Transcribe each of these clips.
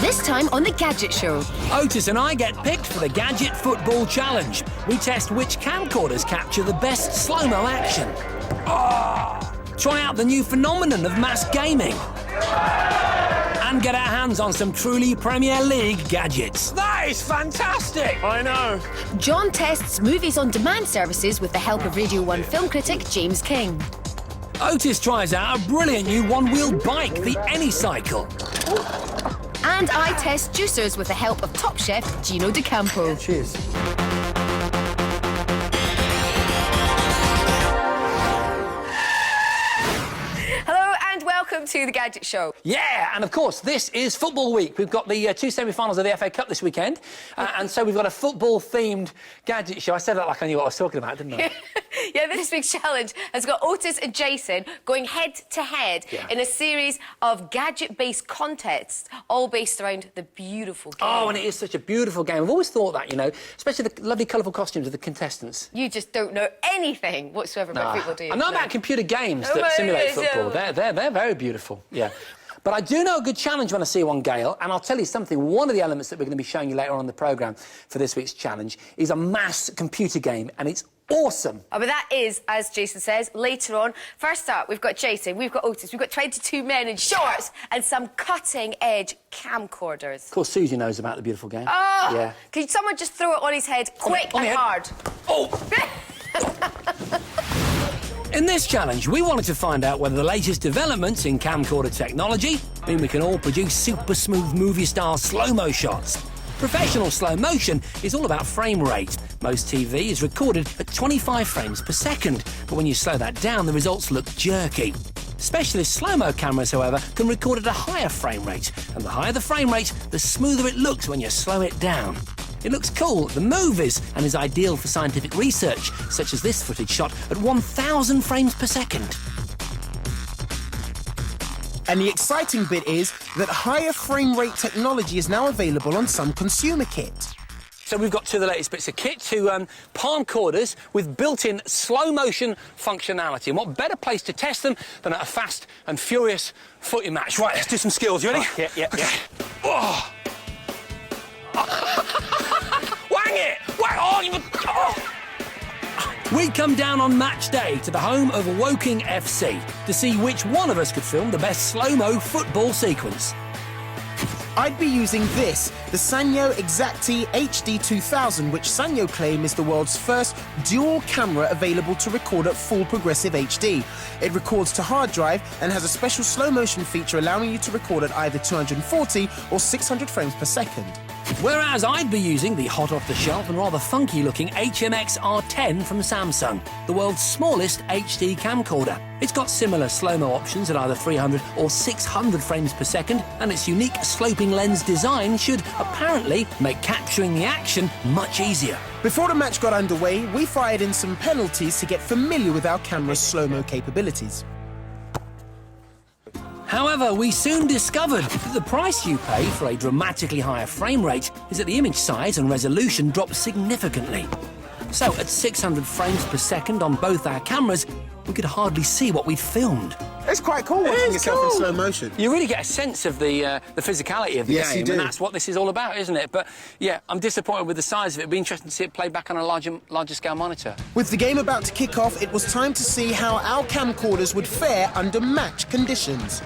This time on the Gadget Show. Otis and I get picked for the Gadget Football Challenge. We test which camcorders capture the best slow-mo action. Try out the new phenomenon of mass gaming. And get our hands on some truly Premier League gadgets. That is fantastic! I know. John tests movies on demand services with the help of Radio 1 film critic James King. Otis tries out a brilliant new one-wheeled bike, the Unicycle. And I test juicers with the help of top chef Gino D'Acampo. Cheers. Welcome to the Gadget Show. Yeah, and of course, this is Football Week. We've got the two semi-finals of the FA Cup this weekend, and so we've got a football-themed Gadget Show. I said that like I knew what I was talking about, didn't I? Yeah, this week's challenge has got Otis and Jason going head-to-head in a series of gadget-based contests, all based around the beautiful game. Oh, and it is such a beautiful game. I've always thought that, you know, especially the lovely, colourful costumes of the contestants. You just don't know anything whatsoever about football, do you? I know about computer games that simulate football. They're very beautiful, yeah. But I do know a good challenge when I see one, Gail, and I'll tell you something. One of the elements that we're going to be showing you later on in the programme for this week's challenge is a mass computer game, and it's awesome. Oh, but that is, as Jason says, later on. First up, we've got Jason, we've got Otis, we've got 22 men in shorts and some cutting-edge camcorders. Of course, Susie knows about the beautiful game. Oh! Yeah. Can someone just throw it on his head, quick and hard? Oh! In this challenge, we wanted to find out whether the latest developments in camcorder technology mean we can all produce super smooth movie-style slow-mo shots. Professional slow motion is all about frame rate. Most TV is recorded at 25 frames per second, but when you slow that down, the results look jerky. Specialist slow-mo cameras, however, can record at a higher frame rate, and the higher the frame rate, the smoother it looks when you slow it down. It looks cool at the movies and is ideal for scientific research, such as this footage shot at 1,000 frames per second. And the exciting bit is that higher frame rate technology is now available on some consumer kit. So we've got two of the latest bits of kit, two palm corders with built-in slow-motion functionality. And what better place to test them than at a fast and furious footy match? Right, let's do some skills. You ready? Yeah. Okay. Oh. Wang it! Wang on! Oh. We come down on match day to the home of Woking FC to see which one of us could film the best slow-mo football sequence. I'd be using this, the Sanyo Exacti HD 2000, which Sanyo claim is the world's first dual camera available to record at full progressive HD. It records to hard drive and has a special slow motion feature allowing you to record at either 240 or 600 frames per second. Whereas I'd be using the hot-off-the-shelf and rather funky-looking HMX R10 from Samsung, the world's smallest HD camcorder. It's got similar slow-mo options at either 300 or 600 frames per second, and its unique sloping lens design should apparently make capturing the action much easier. Before the match got underway, we fired in some penalties to get familiar with our camera's slow-mo capabilities. However, we soon discovered that the price you pay for a dramatically higher frame rate is that the image size and resolution drop significantly. So, at 600 frames per second on both our cameras, we could hardly see what we'd filmed. It's quite cool watching yourself in slow motion. You really get a sense of the physicality of the Yes, game, you do. and that's what this is all about, isn't it? But, yeah, I'm disappointed with the size of it. It'd be interesting to see it played back on a larger scale monitor. With the game about to kick off, it was time to see how our camcorders would fare under match conditions.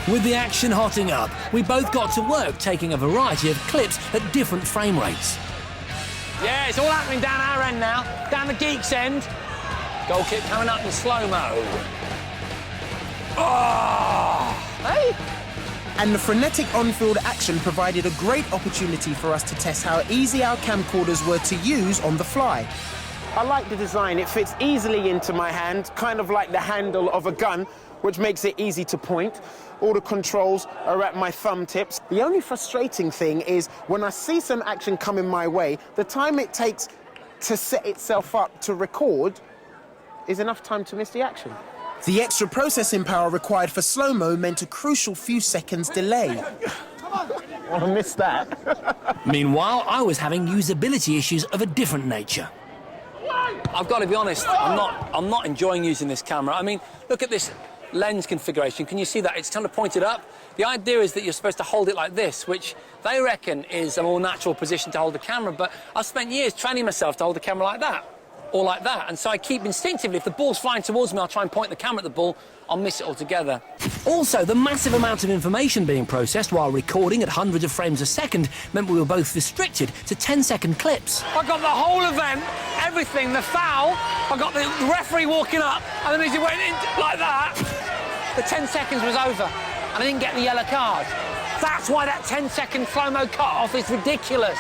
With the action hotting up, we both got to work taking a variety of clips at different frame rates. Yeah, it's all happening down our end now, down the geek's end. Goal kick coming up in slow-mo. Oh! Hey! And the frenetic on-field action provided a great opportunity for us to test how easy our camcorders were to use on the fly. I like the design. It fits easily into my hand, kind of like the handle of a gun, which makes it easy to point. All the controls are at my thumb tips. The only frustrating thing is when I see some action coming my way, the time it takes to set itself up to record is enough time to miss the action. The extra processing power required for slow-mo meant a crucial few seconds delay. I missed that. Meanwhile, I was having usability issues of a different nature. I've got to be honest, I'm not enjoying using this camera. I mean, look at this lens configuration. Can you see that? It's kind of pointed up. The idea is that you're supposed to hold it like this, which they reckon is a more natural position to hold the camera, but I've spent years training myself to hold the camera like that, or like that, and so I keep instinctively, if the ball's flying towards me, I'll try and point the camera at the ball, I'll miss it altogether. Also, the massive amount of information being processed while recording at hundreds of frames a second meant we were both restricted to 10-second clips. I got the whole event, everything, the foul, I got the referee walking up, and then as he went in like that, the 10 seconds was over, and I didn't get the yellow card. That's why that 10-second SlowMo cut-off is ridiculous.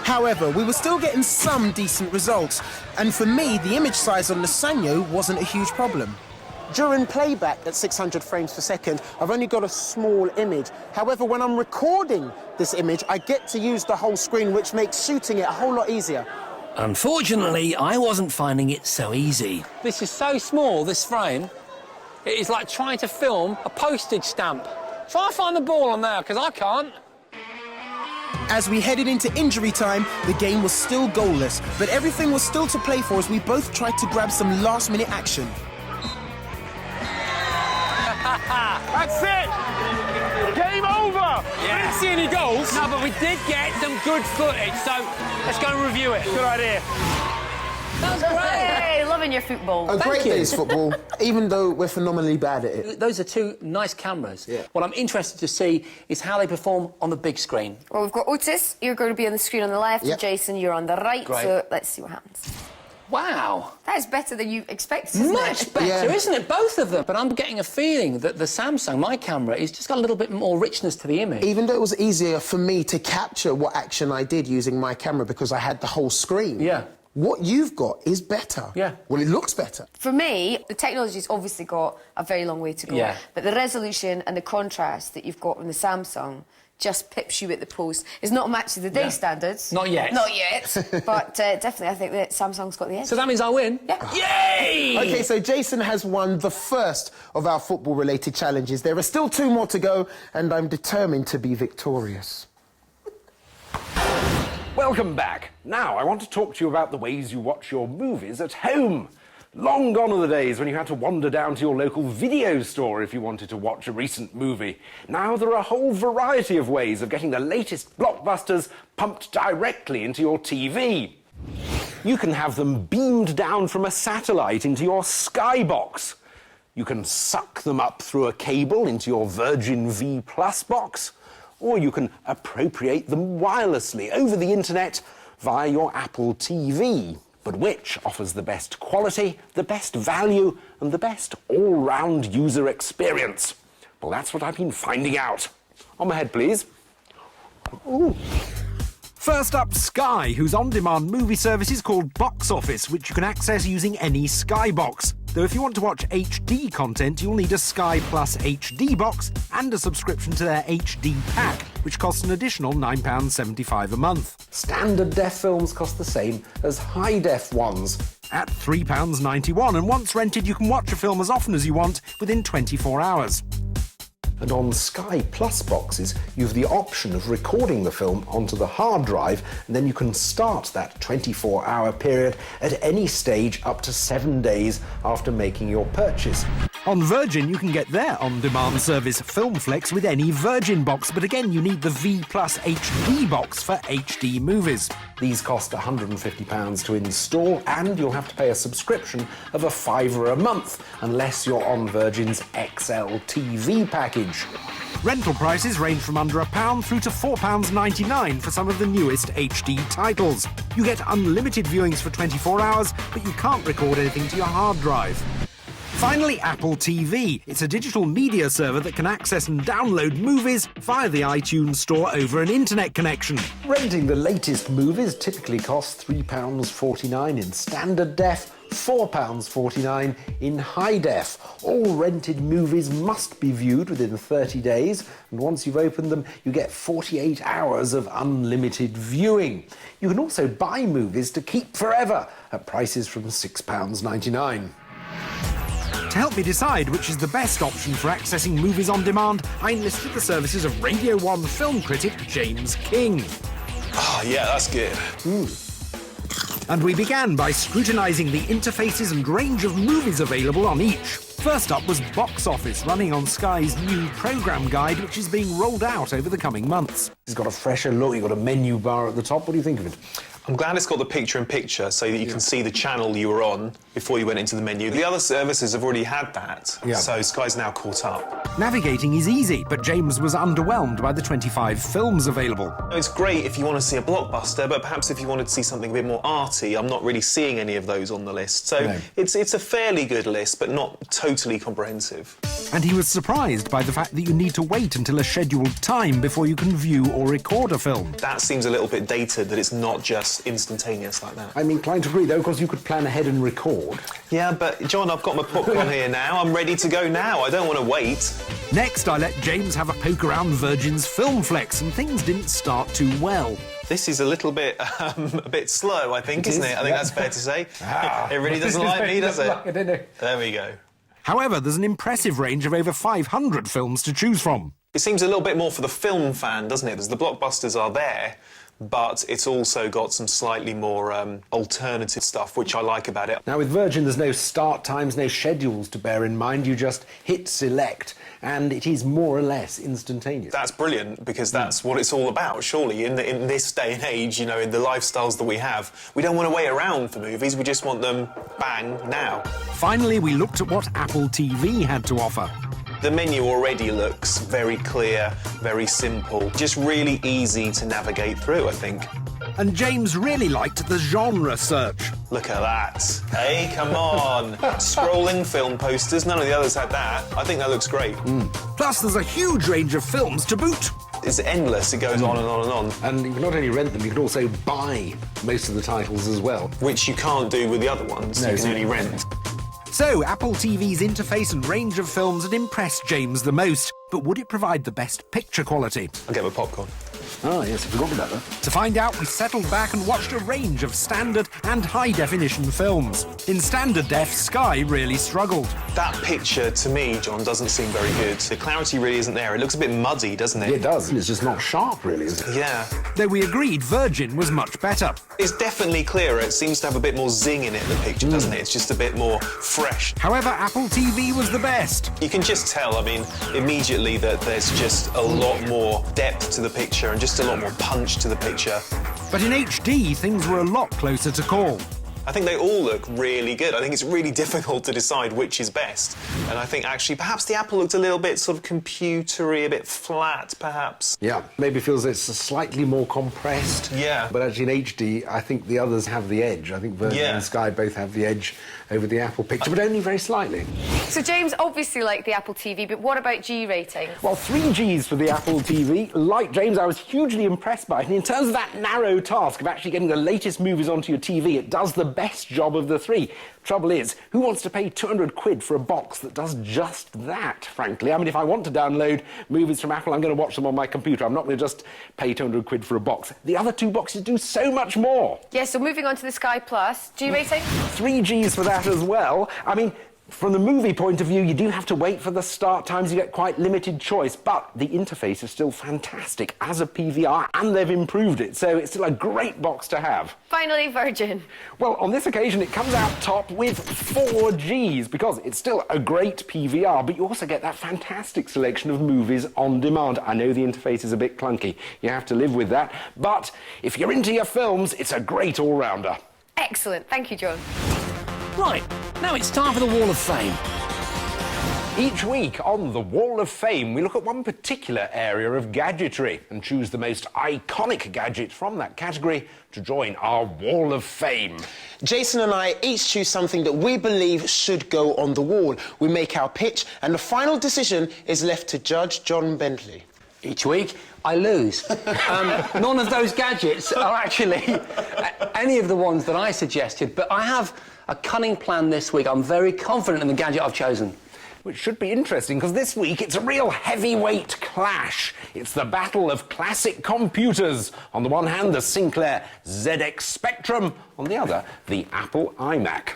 However, we were still getting some decent results, and for me, the image size on the Sanyo wasn't a huge problem. During playback at 600 frames per second, I've only got a small image. However, when I'm recording this image, I get to use the whole screen, which makes shooting it a whole lot easier. Unfortunately, I wasn't finding it so easy. This is so small, this frame. It is like trying to film a postage stamp. Try and find the ball on there, because I can't. As we headed into injury time, the game was still goalless, but everything was still to play for as we both tried to grab some last-minute action. That's it! Game over! I didn't see any goals. No, but we did get some good footage, so let's go and review it. Good idea. That was great. Hey, loving your football. A great day's football, even though we're phenomenally bad at it. Those are two nice cameras. Yeah. What I'm interested to see is how they perform on the big screen. Well, we've got Otis, you're going to be on the screen on the left, Yep. and Jason, you're on the right, Great. so let's see what happens. Wow. That is better than you expected, isn't Much it? better, Yeah. isn't it? Both of them. But I'm getting a feeling that the Samsung, my camera, is just got a little bit more richness to the image. Even though it was easier for me to capture what action I did using my camera because I had the whole screen. Yeah. What you've got is better. Yeah. Well, it looks better. For me, the technology's obviously got a very long way to go. Yeah. But the resolution and the contrast that you've got on the Samsung just pips you at the post. It's not a match of the day Yeah. standards. Not yet. Not yet. But definitely, I think that Samsung's got the edge. So that means I win? Yeah. Yay! OK, so Jason has won the first of our football-related challenges. There are still 2 more to go, and I'm determined to be victorious. Welcome back. Now, I want to talk to you about the ways you watch your movies at home. Long gone are the days when you had to wander down to your local video store if you wanted to watch a recent movie. Now there are a whole variety of ways of getting the latest blockbusters pumped directly into your TV. You can have them beamed down from a satellite into your Skybox. You can suck them up through a cable into your Virgin V Plus box. Or you can appropriate them wirelessly over the internet via your Apple TV. But which offers the best quality, the best value, and the best all-round user experience? Well, that's what I've been finding out. On my head, please. Ooh. First up, Sky, whose on-demand movie service is called Box Office, which you can access using any Skybox. Though if you want to watch HD content, you'll need a Sky Plus HD box and a subscription to their HD pack, which costs an additional £9.75 a month. Standard def films cost the same as high def ones. At £3.91, and once rented, you can watch a film as often as you want within 24 hours. And on Sky Plus boxes, you have the option of recording the film onto the hard drive, and then you can start that 24-hour period at any stage up to 7 days after making your purchase. On Virgin, you can get their on-demand service FilmFlex with any Virgin box, but again, you need the V Plus HD box for HD movies. These cost £150 to install, and you'll have to pay a subscription of £5 a month, unless you're on Virgin's XL TV package. Rental prices range from under £1 through to £4.99 for some of the newest HD titles. You get unlimited viewings for 24 hours, but you can't record anything to your hard drive. Finally, Apple TV. It's a digital media server that can access and download movies via the iTunes Store over an internet connection. Renting the latest movies typically costs £3.49 in standard def, £4.49 in high def. All rented movies must be viewed within 30 days, and once you've opened them, you get 48 hours of unlimited viewing. You can also buy movies to keep forever at prices from £6.99. To help me decide which is the best option for accessing movies on demand, I enlisted the services of Radio 1 film critic James King. Oh, yeah, that's good. And we began by scrutinising the interfaces and range of movies available on each. First up was Box Office, running on Sky's new programme guide, which is being rolled out over the coming months. It's got a fresher look, you've got a menu bar at the top. What do you think of it? I'm glad it's got the picture-in-picture so that you can see the channel you were on before you went into the menu. The other services have already had that, so Sky's now caught up. Navigating is easy, but James was underwhelmed by the 25 films available. It's great if you want to see a blockbuster, but perhaps if you wanted to see something a bit more arty, I'm not really seeing any of those on the list. So it's a fairly good list, but not totally comprehensive. And he was surprised by the fact that you need to wait until a scheduled time before you can view or record a film. That seems a little bit dated, that it's not just instantaneous like that. I'm inclined to agree, though, because you could plan ahead and record. Yeah, but, John, I've got my popcorn here now. I'm ready to go now. I don't want to wait. Next, I let James have a poke around Virgin's Film Flex, and things didn't start too well. This is a bit slow, I think, isn't it? I think that's fair to say. It really doesn't like me, does it? There we go. However, there's an impressive range of over 500 films to choose from. It seems a little bit more for the film fan, doesn't it? Because the blockbusters are there, but it's also got some slightly more alternative stuff, which I like about it. Now, with Virgin, there's no start times, no schedules to bear in mind. You just hit select, and it is more or less instantaneous. That's brilliant, because that's what it's all about, surely. In this day and age, you know, in the lifestyles that we have, we don't want to wait around for movies, we just want them, bang, now. Finally, we looked at what Apple TV had to offer. The menu already looks very clear, very simple, just really easy to navigate through, I think. And James really liked the genre search. Look at that. Hey, come on. Scrolling film posters, none of the others had that. I think that looks great. Plus, there's a huge range of films to boot. It's endless, it goes on and on and on. And you can not only rent them, you can also buy most of the titles as well. Which you can't do with the other ones, you can only rent. So, Apple TV's interface and range of films had impressed James the most, but would it provide the best picture quality? I'll get my popcorn. Oh, yes, I forgot about that. To find out, we settled back and watched a range of standard and high-definition films. In standard def, Sky really struggled. That picture, to me, John, doesn't seem very good. The clarity really isn't there. It looks a bit muddy, doesn't it? Yeah, it does. It's just not sharp, really, is it? Yeah. Though we agreed Virgin was much better. It's definitely clearer. It seems to have a bit more zing in it, the picture, doesn't it? It's just a bit more fresh. However, Apple TV was the best. You can just tell, I mean, immediately that there's just a lot more depth to the picture and just a lot more punch to the picture. But in HD, things were a lot closer to call. I think they all look really good. I think it's really difficult to decide which is best. And I think, actually, perhaps the Apple looked a little bit sort of computery, a bit flat, perhaps. Yeah, maybe feels it's slightly more compressed. Yeah. But actually in HD, I think the others have the edge. I think Virgin and Sky both have the edge over the Apple picture, but only very slightly. So James obviously liked the Apple TV, but what about G rating? Well, 3 Gs for the Apple TV. Like James, I was hugely impressed by it. And in terms of that narrow task of actually getting the latest movies onto your TV, it does the best job of the 3. Trouble is, who wants to pay 200 quid for a box that does just that, frankly? I mean, if I want to download movies from Apple, I'm going to watch them on my computer. I'm not going to just pay 200 quid for a box. The other 2 boxes do so much more. Yeah, so moving on to the Sky Plus, G rating? 3 Gs for that as well. I mean, from the movie point of view, you do have to wait for the start times. You get quite limited choice, but the interface is still fantastic as a PVR, and they've improved it, so it's still a great box to have. Finally, Virgin. Well, on this occasion, it comes out top with 4 Gs, because it's still a great PVR, but you also get that fantastic selection of movies on demand. I know the interface is a bit clunky. You have to live with that, but if you're into your films, it's a great all-rounder. Excellent. Thank you, John. Right, now it's time for the Wall of Fame. Each week on the Wall of Fame, we look at one particular area of gadgetry and choose the most iconic gadget from that category to join our Wall of Fame. Jason and I each choose something that we believe should go on the wall. We make our pitch, and the final decision is left to Judge John Bentley. Each week, I lose. None of those gadgets are actually any of the ones that I suggested, but I have a cunning plan this week. I'm very confident in the gadget I've chosen. Which should be interesting, because this week it's a real heavyweight clash. It's the battle of classic computers. On the one hand, the Sinclair ZX Spectrum. On the other, the Apple iMac.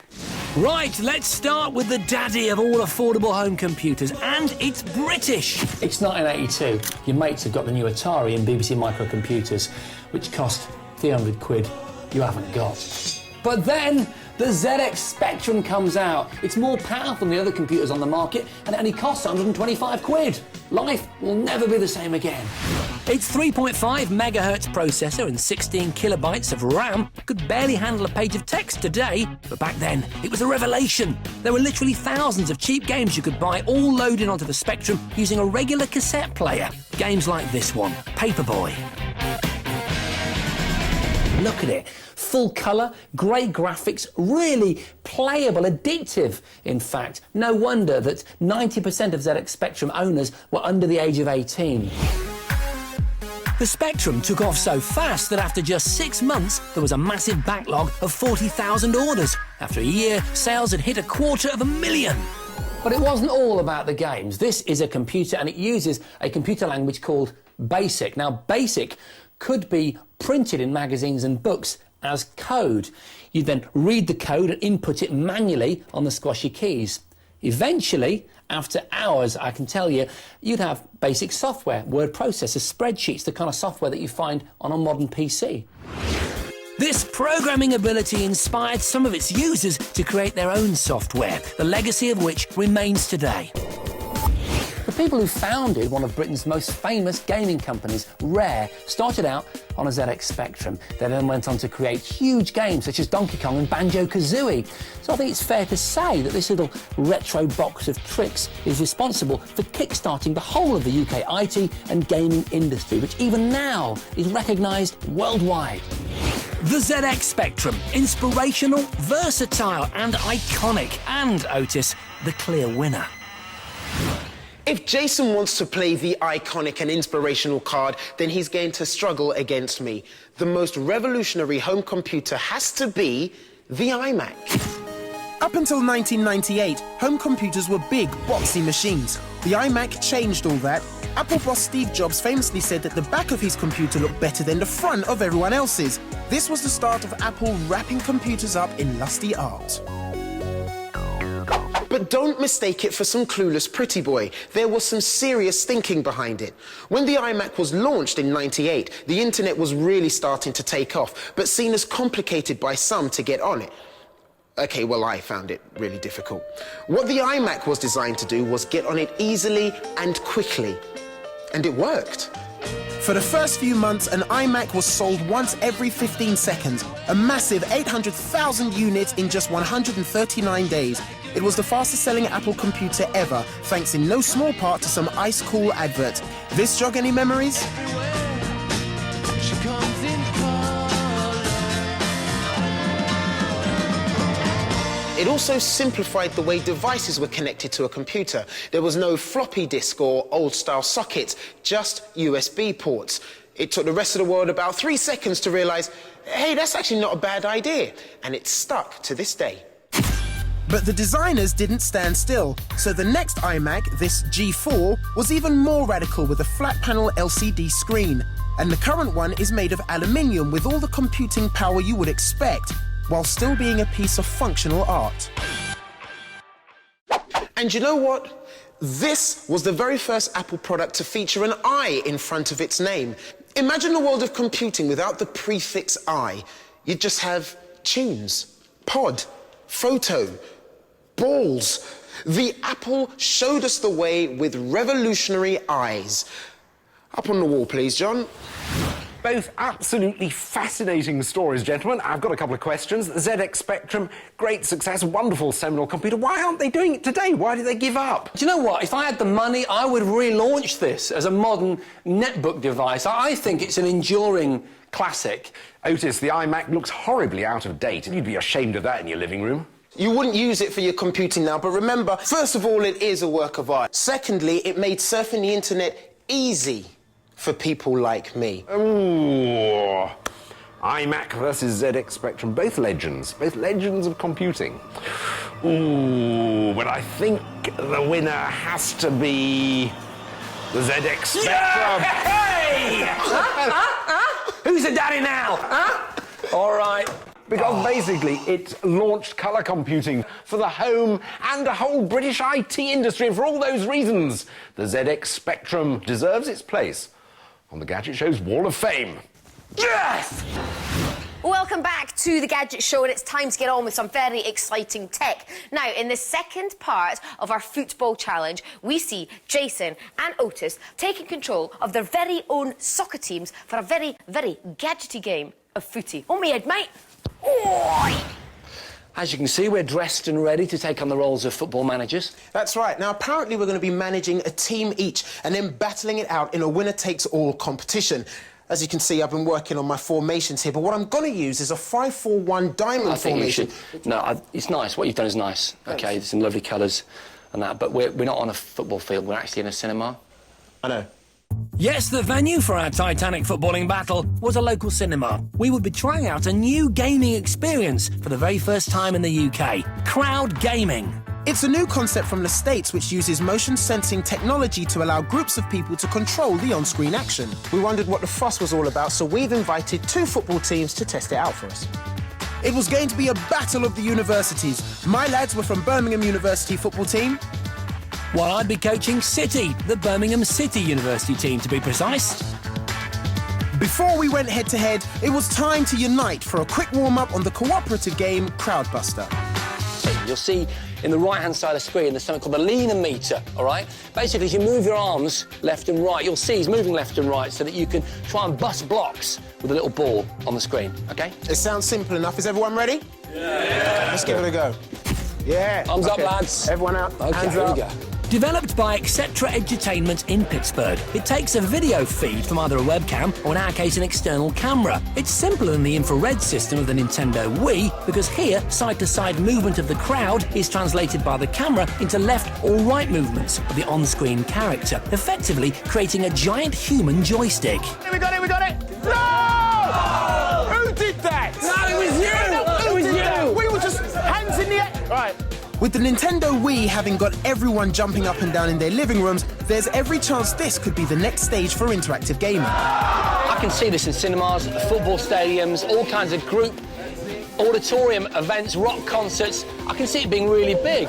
Right, let's start with the daddy of all affordable home computers, and it's British. It's 1982. Your mates have got the new Atari and BBC microcomputers, which cost 300 quid you haven't got. But then the ZX Spectrum comes out. It's more powerful than the other computers on the market, and it only costs 125 quid. Life will never be the same again. Its 3.5 megahertz processor and 16 kilobytes of RAM could barely handle a page of text today, but back then it was a revelation. There were literally thousands of cheap games you could buy, all loaded onto the Spectrum using a regular cassette player. Games like this one, Paperboy. Look at it. Full colour, great graphics, really playable, addictive, in fact. No wonder that 90% of ZX Spectrum owners were under the age of 18. The Spectrum took off so fast that after just 6 months, there was a massive backlog of 40,000 orders. After a year, sales had hit 250,000. But it wasn't all about the games. This is a computer, and it uses a computer language called BASIC. Now, BASIC could be printed in magazines and books as code. You then read the code and input it manually on the squashy keys. Eventually, after hours, I can tell you, you'd have basic software, word processors, spreadsheets, the kind of software that you find on a modern PC. This programming ability inspired some of its users to create their own software, the legacy of which remains today. The people who founded one of Britain's most famous gaming companies, Rare, started out on a ZX Spectrum. They then went on to create huge games such as Donkey Kong and Banjo-Kazooie. So I think it's fair to say that this little retro box of tricks is responsible for kickstarting the whole of the UK IT and gaming industry, which even now is recognised worldwide. The ZX Spectrum, inspirational, versatile and iconic, and Otis, the clear winner. If Jason wants to play the iconic and inspirational card, then he's going to struggle against me. The most revolutionary home computer has to be the iMac. Up until 1998, home computers were big, boxy machines. The iMac changed all that. Apple boss Steve Jobs famously said that the back of his computer looked better than the front of everyone else's. This was the start of Apple wrapping computers up in lusty art. But don't mistake it for some clueless pretty boy. There was some serious thinking behind it. When the iMac was launched in '98, the internet was really starting to take off, but seen as complicated by some to get on it. Okay, well, I found it really difficult. What the iMac was designed to do was get on it easily and quickly. And it worked. For the first few months, an iMac was sold once every 15 seconds, a massive 800,000 units in just 139 days. It was the fastest-selling Apple computer ever, thanks in no small part to some ice-cool adverts. This jog any memories? It also simplified the way devices were connected to a computer. There was no floppy disk or old-style sockets, just USB ports. It took the rest of the world about 3 seconds to realise, hey, that's actually not a bad idea. And it's stuck to this day. But the designers didn't stand still, so the next iMac, this G4, was even more radical with a flat-panel LCD screen. And the current one is made of aluminium with all the computing power you would expect, while still being a piece of functional art. And you know what? This was the very first Apple product to feature an I in front of its name. Imagine a world of computing without the prefix I. You'd just have tunes, pod, photo, balls. The Apple showed us the way with revolutionary eyes. Up on the wall, please, John. Both absolutely fascinating stories, gentlemen. I've got a couple of questions. The ZX Spectrum, great success, wonderful seminal computer. Why aren't they doing it today? Why did they give up? Do you know what? If I had the money, I would relaunch this as a modern netbook device. I think it's an enduring classic. Otis, the iMac looks horribly out of date. You'd be ashamed of that in your living room. You wouldn't use it for your computing now, but remember, first of all, it is a work of art. Secondly, it made surfing the internet easy for people like me. Ooh. iMac versus ZX Spectrum, both legends of computing. Ooh, but I think the winner has to be the ZX Spectrum. Hey! Who's the daddy now? All right. Because basically it launched colour computing for the home and the whole British IT industry, and for all those reasons, the ZX Spectrum deserves its place on the Gadget Show's Wall of Fame. Yes! Welcome back to the Gadget Show, and it's time to get on with some very exciting tech. Now, in the second part of our football challenge, we see Jason and Otis taking control of their very own soccer teams for a very, very gadgety game of footy. On me head, mate. Oi! As you can see, we're dressed and ready to take on the roles of football managers. That's right. Now, apparently we're going to be managing a team each and then battling it out in a winner-takes-all competition. As you can see, I've been working on my formations here, but what I'm going to use is a 5-4-1 diamond formation. It's nice. What you've done is nice. Thanks. OK, there's some lovely colours and that, but we're not on a football field. We're actually in a cinema. I know. Yes, the venue for our Titanic footballing battle was a local cinema. We would be trying out a new gaming experience for the very first time in the UK. Crowd gaming. It's a new concept from the States which uses motion sensing technology to allow groups of people to control the on-screen action. We wondered what the fuss was all about, so we've invited 2 football teams to test it out for us. It was going to be a battle of the universities. My lads were from Birmingham University football team, While I'd be coaching City, the Birmingham City University team to be precise. Before we went head-to-head, it was time to unite for a quick warm-up on the cooperative game Crowdbuster. You'll see in the right-hand side of the screen there's something called the leaner meter, all right? Basically, as you move your arms left and right, you'll see he's moving left and right so that you can try and bust blocks with a little ball on the screen, OK? It sounds simple enough. Is everyone ready? Yeah. Let's give it a go. Yeah. Thumbs up, lads. Everyone out. OK, Hands here up. we go. Developed by Etc. Edutainment in Pittsburgh, it takes a video feed from either a webcam or, in our case, an external camera. It's simpler than the infrared system of the Nintendo Wii because here, side-to-side movement of the crowd is translated by the camera into left or right movements of the on-screen character, effectively creating a giant human joystick. We got it, we got it! No! Who did that? No, it was you! It was you! We were just hands in the air. Right. With the Nintendo Wii having got everyone jumping up and down in their living rooms, there's every chance this could be the next stage for interactive gaming. I can see this in cinemas, football stadiums, all kinds of group auditorium events, rock concerts. I can see it being really big.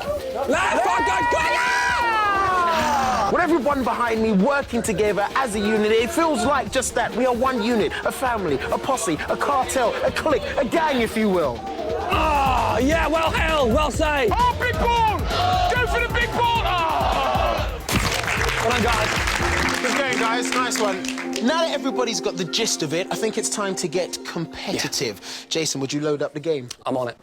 With everyone behind me working together as a unit, it feels like just that. We are one unit, a family, a posse, a cartel, a clique, a gang, if you will. Oh, yeah, well held, well saved. Oh, big ball! Go for the big ball! Oh. Well done, guys. Good going, guys. Nice one. Now that everybody's got the gist of it, I think it's time to get competitive. Yeah. Jason, would you load up the game? I'm on it.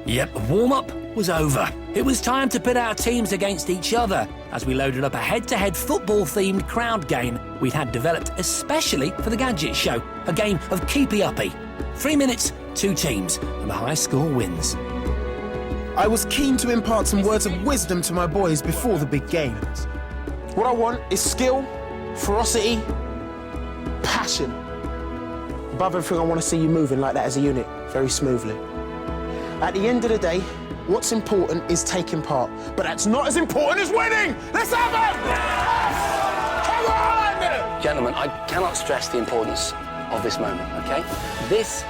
Yep, warm-up was over. It was time to pit our teams against each other as we loaded up a head-to-head football-themed crowd game we'd had developed especially for the Gadget Show, a game of keepy-uppy. 3 minutes, 2 teams, and the high score wins. I was keen to impart some words of wisdom to my boys before the big game. What I want is skill, ferocity, passion. Above everything, I want to see you moving like that as a unit, very smoothly. At the end of the day, what's important is taking part, but that's not as important as winning! Let's have it! Come on! Gentlemen, I cannot stress the importance of this moment, OK? This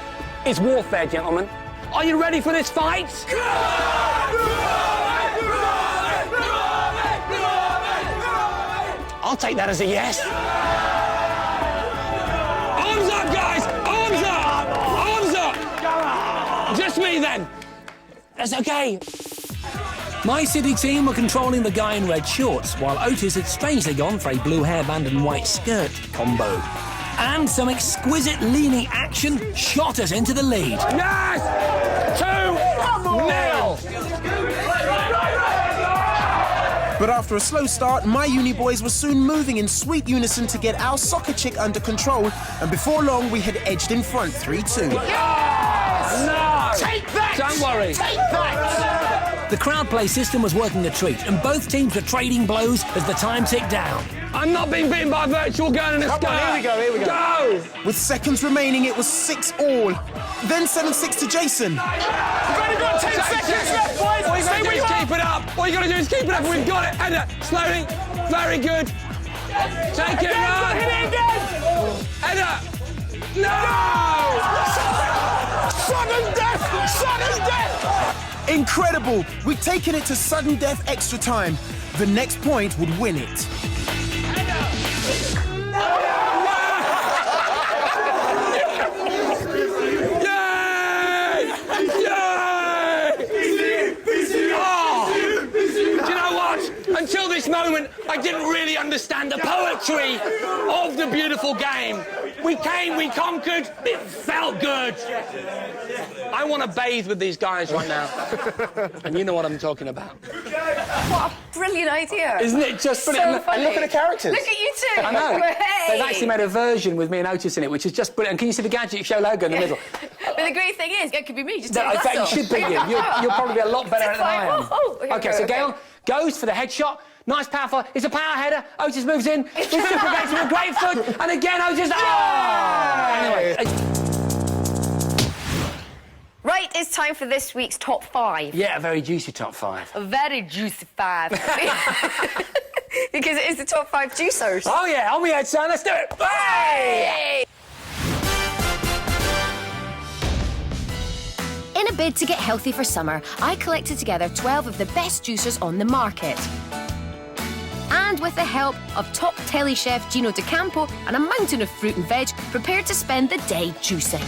is warfare, gentlemen. Are you ready for this fight? I'll take that as a yes. Arms up, guys! Arms up! Arms up! Just me, then. That's OK. My City team were controlling the guy in red shorts, while Otis had strangely gone for a blue hairband and white skirt combo. And some exquisite leaning action shot us into the lead. Yes! 2-0! But after a slow start, my uni boys were soon moving in sweet unison to get our soccer chick under control, and before long we had edged in front 3-2. Yes! No! Take that! Don't worry. Take that! The crowd play system was working a treat, and both teams were trading blows as the time ticked down. I'm not being beaten by a virtual gun and a skirt. Come on, here we go. Go! With seconds remaining, it was 6-all. Then 7-6 to Jason. We've only got 10 seconds left, boys! All you got to do is keep it up. All you got to do is keep it up. We've got it. Header, slowly. Very good. Take it, run. Hit it again! Header. No! Sudden death! Sudden death! Incredible! We'd taken it to sudden death extra time. The next point would win it. moment, I didn't really understand the poetry of the beautiful game. We came, we conquered, it felt good. I want to bathe with these guys right now. And you know what I'm talking about. What a brilliant idea. Isn't it just brilliant? So funny. And look at the characters. Look at you two. I know. Hey. They've actually made a version with me and Otis in it, which is just brilliant. And can you see the Gadget Show logo in the middle? But the great thing is, it could be me. Just take In the fact, you glass should be you. You'll probably be a lot better at it than I am. Okay, so Gail goes for the headshot. Nice, powerful. It's a power header. Otis moves in. He supergates with a great foot. And again, Otis... Anyway... Right, it's time for this week's top 5. Yeah, a very juicy top 5. A very juicy 5. Because it is the top 5 juicers. Oh, yeah, on me head, son. Let's do it. Hey! In a bid to get healthy for summer, I collected together 12 of the best juicers on the market. And with the help of top telly chef Gino D'Acampo and a mountain of fruit and veg, prepared to spend the day juicing.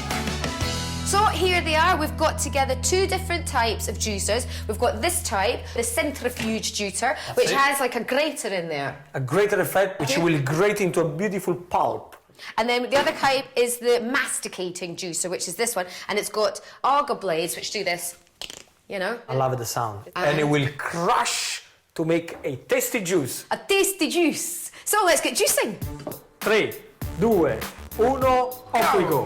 So here they are. We've got together 2 different types of juicers. We've got this type, the centrifuge juicer, which has like a grater in there. A grater effect, which will grate into a beautiful pulp. And then the other type is the masticating juicer, which is this one. And it's got auger blades, which do this, you know. I love the sound. And it will crush to make a tasty juice. A tasty juice. So let's get juicing. 3, 2, 1, off we go.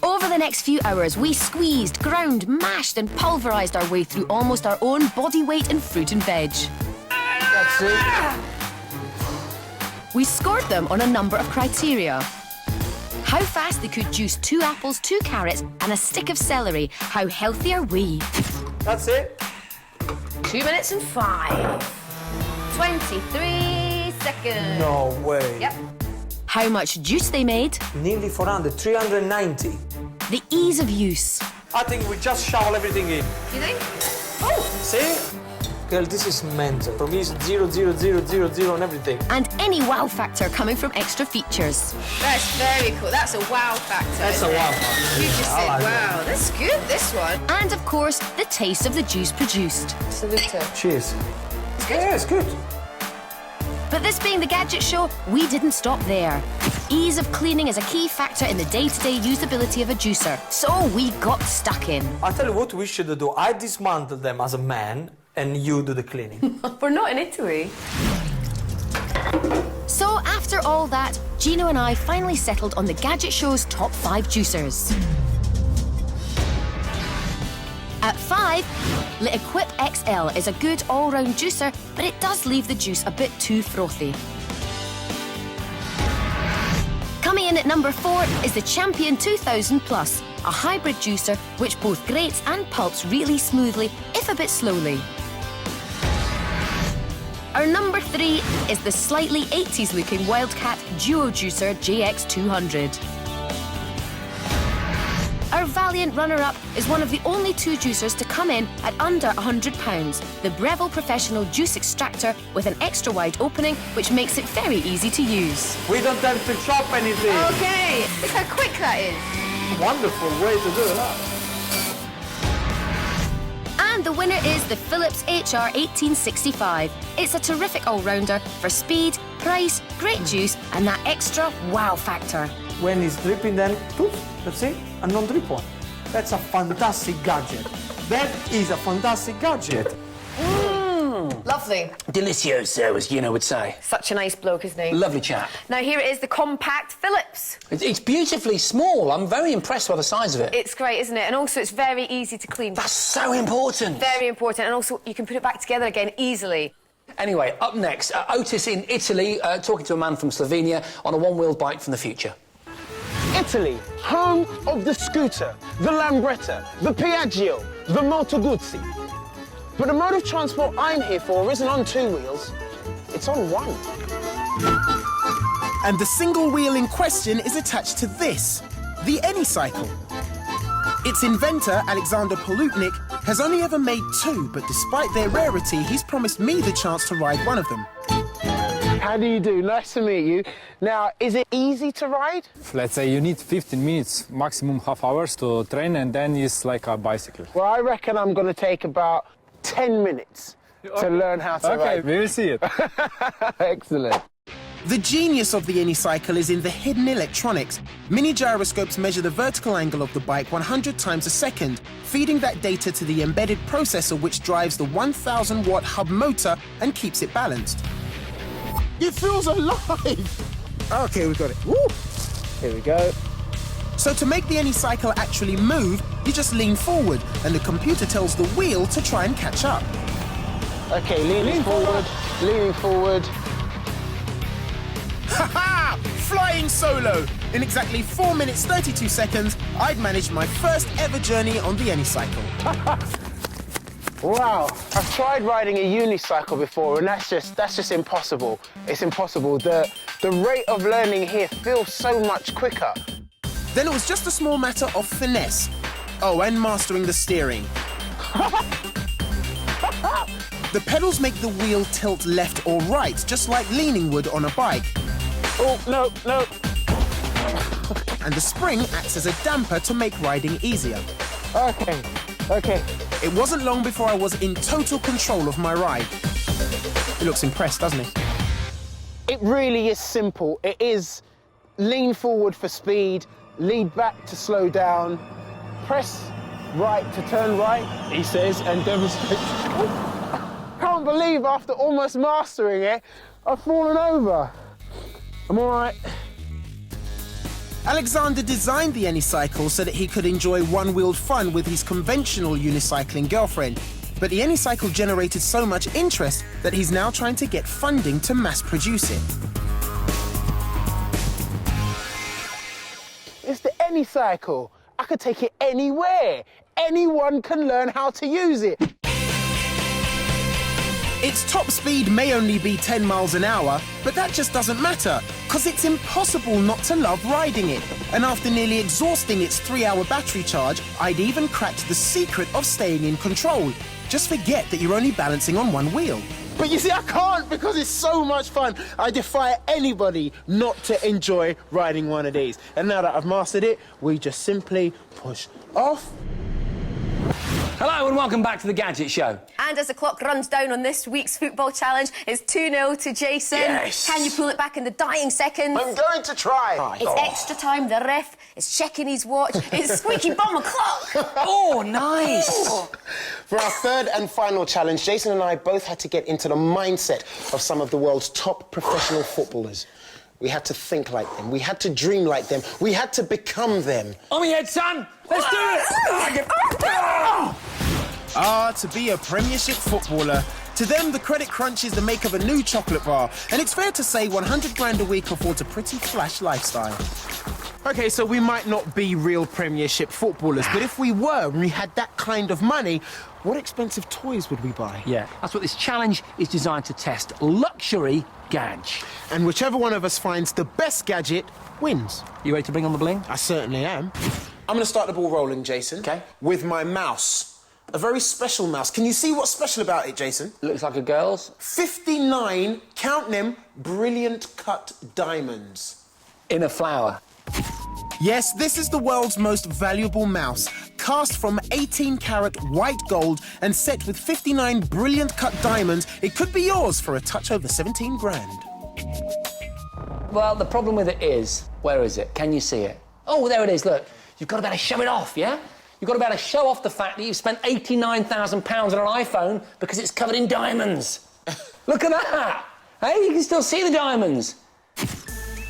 Over the next few hours, we squeezed, ground, mashed and pulverised our way through almost our own body weight in fruit and veg. That's it. We scored them on a number of criteria. How fast they could juice 2 apples, 2 carrots and a stick of celery. How healthy are we? That's it. 2 minutes and 5. 23 seconds. No way. Yep. How much juice they made. Nearly 400, 390. The ease of use. I think we just shovel everything in. You think? Oh! See? Girl, this is mental. For me, it's 0, 0, 0, 0, 0 on everything. And any wow factor coming from extra features. That's very cool. That's a wow factor. That's a wow factor. You just said, wow, that's good, this one. And of course, the taste of the juice produced. Salute. Cheers. It's good? Yeah, it's good. But this being the Gadget Show, we didn't stop there. Ease of cleaning is a key factor in the day-to-day usability of a juicer. So we got stuck in. I'll tell you what we should do. I dismantle them as a man, and you do the cleaning. We're not in Italy. So after all that, Gino and I finally settled on the Gadget Show's top 5 juicers. At 5, Le Equip XL is a good all-round juicer, but it does leave the juice a bit too frothy. Coming in at number 4 is the Champion 2000 Plus, a hybrid juicer which both grates and pulps really smoothly, if a bit slowly. Our number 3 is the slightly 80s-looking Wildcat Duo Juicer JX200. Our valiant runner-up is one of the only 2 juicers to come in at under £100, the Breville Professional Juice Extractor with an extra-wide opening, which makes it very easy to use. We don't have to chop anything. Okay, look how quick that is. Wonderful way to do that. And the winner is the Philips HR 1865. It's a terrific all-rounder for speed, price, great juice, and that extra wow factor. When it's dripping, then poof, that's it, a non-drip one. That's a fantastic gadget. That is a fantastic gadget. Lovely. Delicioso, as Gino would say. Such a nice bloke, isn't he? Lovely chap. Now here it is, the compact Philips. It's beautifully small. I'm very impressed by the size of it. It's great, isn't it? And also it's very easy to clean. That's so important. Very important. And also you can put it back together again easily. Anyway, up next, Otis in Italy, talking to a man from Slovenia on a one-wheeled bike from the future. Italy, home of the scooter, the Lambretta, the Piaggio, the Moto Guzzi. But the mode of transport I'm here for isn't on 2 wheels, it's on 1. And the single wheel in question is attached to this, the Unicycle. Its inventor, Alexander Polutnik, has only ever made 2, but despite their rarity, he's promised me the chance to ride one of them. How do you do? Nice to meet you. Now, is it easy to ride? Let's say you need 15 minutes, maximum half hours to train, and then it's like a bicycle. Well, I reckon I'm going to take about 10 minutes. to learn how to Okay, ride. we will see it. Excellent. The genius of the Unicycle is in the hidden electronics. Mini gyroscopes measure the vertical angle of the bike 100 times a second, feeding that data to the embedded processor which drives the 1,000-watt hub motor and keeps it balanced. It feels alive! Okay, we got it. Woo! Here we go. So to make the Unicycle actually move, you just lean forward and the computer tells the wheel to try and catch up. Okay, leaning forward, leaning forward. Ha-ha! Flying solo! In exactly 4 minutes 32 seconds, I'd managed my first ever journey on the Unicycle. Wow, I've tried riding a unicycle before and that's just impossible. It's impossible. The rate of learning here feels so much quicker. Then it was just a small matter of finesse. Oh, and mastering the steering. The pedals make the wheel tilt left or right, just like leaning would on a bike. Oh, no, no. And the spring acts as a damper to make riding easier. Okay, okay. It wasn't long before I was in total control of my ride. He looks impressed, doesn't he? It really is simple. It is lean forward for speed, lead back to slow down, press right to turn right, he says, and demonstrate. Can't believe after almost mastering it, I've fallen over. I'm all right. Alexander designed the Unicycle so that he could enjoy one-wheeled fun with his conventional unicycling girlfriend. But the Unicycle generated so much interest that he's now trying to get funding to mass produce it. It's the Unicycle. I could take it anywhere. Anyone can learn how to use it. Its top speed may only be 10 miles an hour, but that just doesn't matter, because it's impossible not to love riding it. And after nearly exhausting its 3-hour battery charge, I'd even cracked the secret of staying in control. Just forget that you're only balancing on one wheel. But you see, I can't because it's so much fun. I defy anybody not to enjoy riding one of these. And now that I've mastered it, we just simply push off. Hello and welcome back to the Gadget Show. And as the clock runs down on this week's football challenge, it's 2-0 to Jason. Yes. Can you pull it back in the dying seconds? I'm going to try. It's extra time. The ref is checking his watch. It's squeaky bum o'clock. Oh, nice. For our third and final challenge, Jason and I both had to get into the mindset of some of the world's top professional footballers. We had to think like them. We had to dream like them. We had to become them. On your head, son. Let's do it. To be a Premiership footballer. To them, the credit crunch is the make of a new chocolate bar. And it's fair to say 100 grand a week affords a pretty flash lifestyle. OK, so we might not be real Premiership footballers, but if we were and we had that kind of money, what expensive toys would we buy? Yeah, that's what this challenge is designed to test. Luxury gadget. And whichever one of us finds the best gadget wins. You ready to bring on the bling? I certainly am. I'm going to start the ball rolling, Jason. OK. With my mouse. A very special mouse. Can you see what's special about it, Jason? Looks like a girl's. 59, count them, brilliant cut diamonds. In a flower. Yes, this is the world's most valuable mouse. Cast from 18-carat white gold and set with 59 brilliant cut diamonds, it could be yours for a touch over 17 grand. Well, the problem with it is, where is it? Can you see it? Oh, there it is, look. You've got to be able to show it off, yeah? You've got to be able to show off the fact that you've spent £89,000 on an iPhone because it's covered in diamonds. Look at that! Hey, you can still see the diamonds.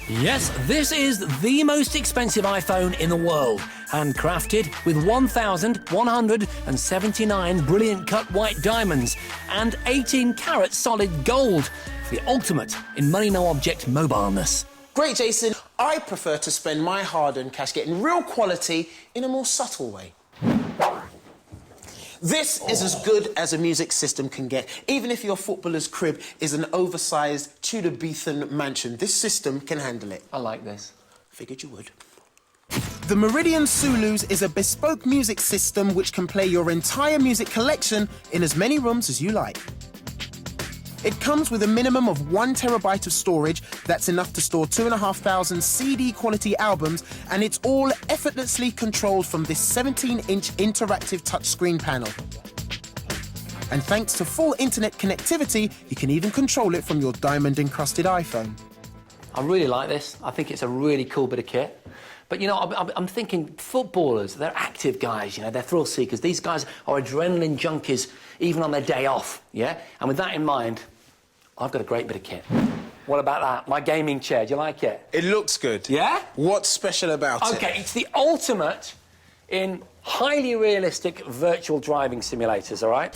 Yes, this is the most expensive iPhone in the world. Handcrafted with 1,179 brilliant cut white diamonds and 18-carat solid gold. The ultimate in money-no-object mobileness. Great, Jason. I prefer to spend my hard-earned cash getting real quality in a more subtle way. This is as good as a music system can get. Even if your footballer's crib is an oversized Tudor-Beaton mansion, this system can handle it. I like this. Figured you would. The Meridian Sulus is a bespoke music system which can play your entire music collection in as many rooms as you like. It comes with a minimum of 1 terabyte of storage. That's enough to store 2,500 CD-quality albums, and it's all effortlessly controlled from this 17-inch interactive touchscreen panel. And thanks to full internet connectivity, you can even control it from your diamond-encrusted iPhone. I really like this. I think it's a really cool bit of kit. But, you know, I'm thinking footballers, they're active guys, you know, they're thrill-seekers. These guys are adrenaline junkies even on their day off, yeah? And with that in mind, I've got a great bit of kit. What about that? My gaming chair, do you like it? It looks good. Yeah? What's special about it? OK, it's the ultimate in highly realistic virtual driving simulators, all right?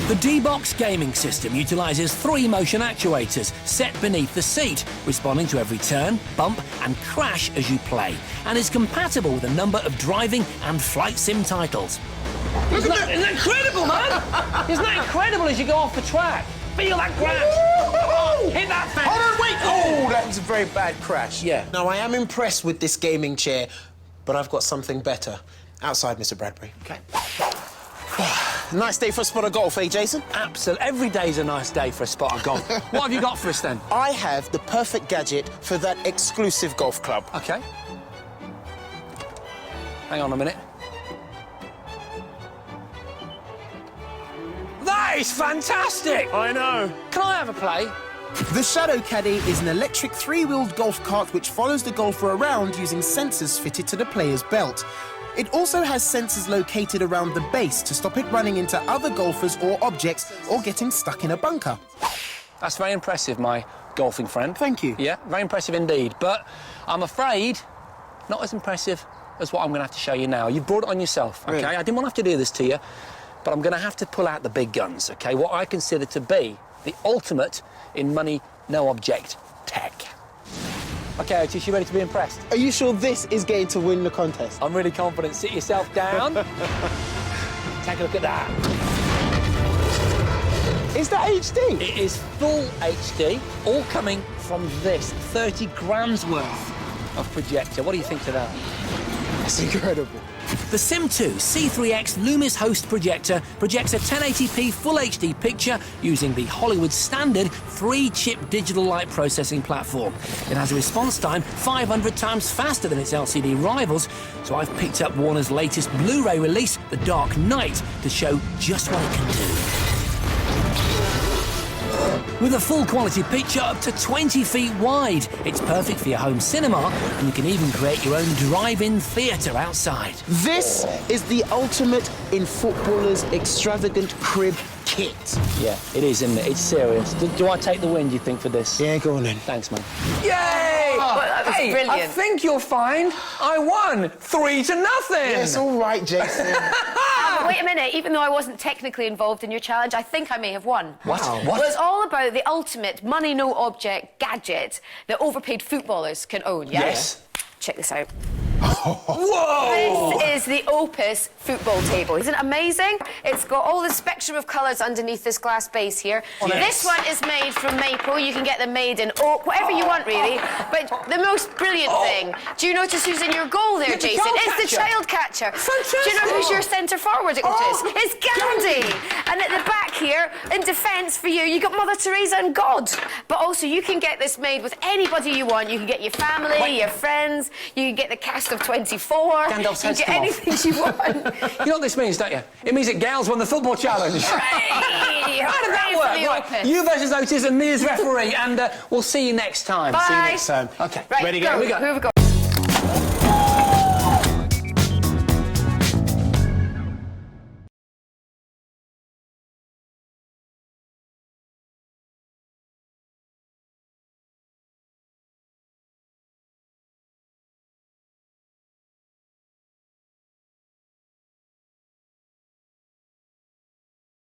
The D-Box gaming system utilises 3 motion actuators set beneath the seat, responding to every turn, bump and crash as you play, and is compatible with a number of driving and flight sim titles. Isn't that incredible, man? Isn't that incredible as you go off the track? Feel that crash! Hit that fence! Hold on, wait! Oh, that was a very bad crash. Yeah. Now, I am impressed with this gaming chair, but I've got something better. Outside, Mr. Bradbury. OK. Nice day for a spot of golf, eh, Jason? Absolutely. Every day's a nice day for a spot of golf. What have you got for us, then? I have the perfect gadget for that exclusive golf club. OK. Hang on a minute. That is fantastic! I know. Can I have a play? The Shadow Caddy is an electric 3-wheeled golf cart which follows the golfer around using sensors fitted to the player's belt. It also has sensors located around the base to stop it running into other golfers or objects or getting stuck in a bunker. That's very impressive, my golfing friend. Thank you. Yeah, very impressive indeed. But I'm afraid not as impressive as what I'm going to have to show you now. You've brought it on yourself, OK? Really? I didn't want to have to do this to you, but I'm going to have to pull out the big guns, OK? What I consider to be the ultimate in money, no object tech. OK, Otis, you ready to be impressed? Are you sure this is going to win the contest? I'm really confident. Sit yourself down. Take a look at that. Is that HD? It is full HD, all coming from this 30 grams worth of projector. What do you think to that? That's incredible. The Sim2 C3X Loomis Host projector projects a 1080p Full HD picture using the Hollywood standard 3-chip digital light processing platform. It has a response time 500 times faster than its LCD rivals, so I've picked up Warner's latest Blu-ray release, The Dark Knight, to show just what it can do. With a full-quality picture up to 20 feet wide, it's perfect for your home cinema, and you can even create your own drive-in theatre outside. This is the ultimate in footballers' extravagant crib kit. Yeah, it is, isn't it? It's serious. Do I take the win, do you think, for this? Yeah, go on then. Thanks, man. Yay! Well, that was brilliant. I think you'll find I won 3-0. Yeah, it's all right, Jason. Wait a minute, even though I wasn't technically involved in your challenge, I think I may have won. What? Wow. What? Well, it's all about the ultimate money no object gadget that overpaid footballers can own, yeah? Yes. Check this out. Whoa! This is the Opus football table. Isn't it amazing? It's got all the spectrum of colours underneath this glass base here. Yes. This one is made from maple. You can get them made in oak, whatever you want, really. But the most brilliant thing, do you notice who's in your goal there, Jason? It's the child catcher. Fantastic. Do you know who's your centre forward, Otis? It's Gandhi. And at the back here, in defence for you, you got Mother Teresa and God. But also, you can get this made with anybody you want. You can get your family, your friends. You can get the cast of 24. Gandalf's you head's can get come off. anything you want. You know what this means, don't you? It means that Gals won the football challenge. Hooray! How did that Hooray for the work? Opus. Right, you versus Otis and me as referee, and we'll see you next time. Bye. See you next time. OK. Right, Ready, go. go? Here we go. Here we go.